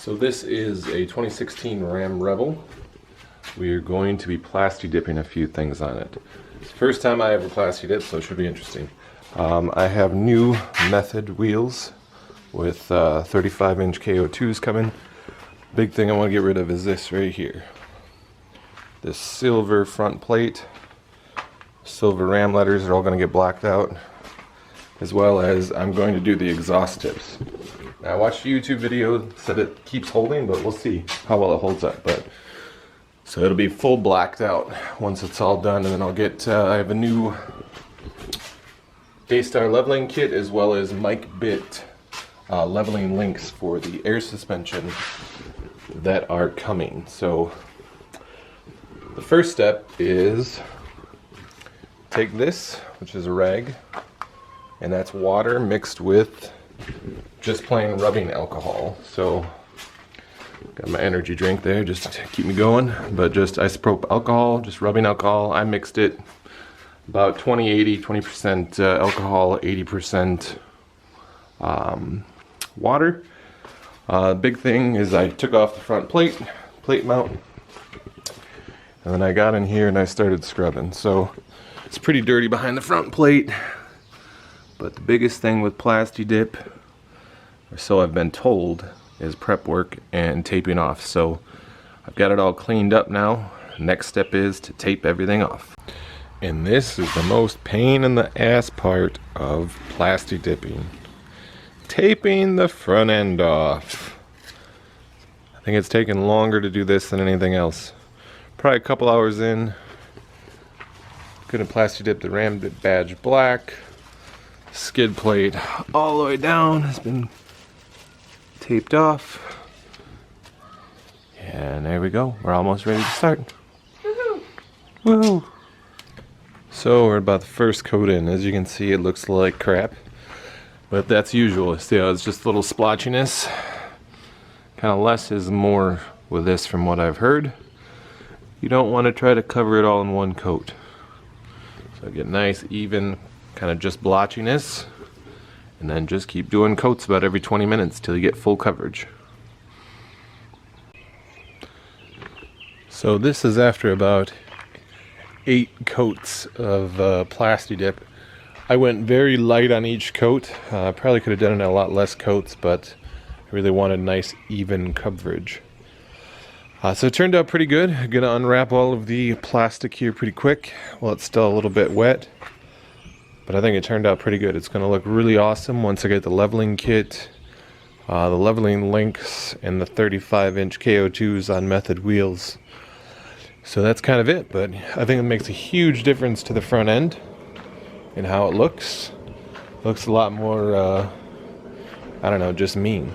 So this is a 2016 Ram Rebel. We are going to be plasti dipping a few things on it. It's the first time I ever plasti dip, so it should be interesting. I have new method wheels with 35-inch KO2s coming. Big thing I want to get rid of is this right here. This silver front plate. Silver Ram letters are all going to get blacked out. As well as I'm going to do the exhaust tips. Now, I watched a YouTube video, said it keeps holding, but we'll see how well it holds up. So it'll be full blacked out once it's all done, and then I'll get, I have a new A-Star leveling kit as well as mic bit leveling links for the air suspension that are coming. So the first step is take this, which is a rag, and that's water mixed with just plain rubbing alcohol. So got my energy drink there just to keep me going, but just isopropyl alcohol, just rubbing alcohol. I mixed it about 20% alcohol, 80% water. Big thing is I took off the front plate mount, and then I got in here and I started scrubbing. So it's pretty dirty behind the front plate, but the biggest thing with plasti dip, or so I've been told, is prep work and taping off. So I've got it all cleaned up now. Next step is to tape everything off. And this is the most pain in the ass part of plasti dipping. Taping the front end off. I think it's taken longer to do this than anything else. Probably a couple hours in. Gonna plasti dip the Ram badge black. Skid plate all the way down has been taped off. And there we go. We're almost ready to start. Woohoo! Woo! So we're about the first coat in. As you can see, it looks like crap, but that's usual. It's just a little splotchiness. Kind of less is more with this, from what I've heard. You don't want to try to cover it all in one coat. So get nice, even, kind of just blotchiness, and then just keep doing coats about every 20 minutes till you get full coverage. So this is after about 8 coats of plasti dip. I went very light on each coat. Probably could have done it in a lot less coats, but I really wanted nice even coverage. So it turned out pretty good. I'm gonna unwrap all of the plastic here pretty quick. Well, it's still a little bit wet, but I think it turned out pretty good. It's gonna look really awesome once I get the leveling kit, the leveling links, and the 35-inch KO2s on method wheels. So that's kind of it, but I think it makes a huge difference to the front end and how it looks. Looks a lot more, I don't know, just mean.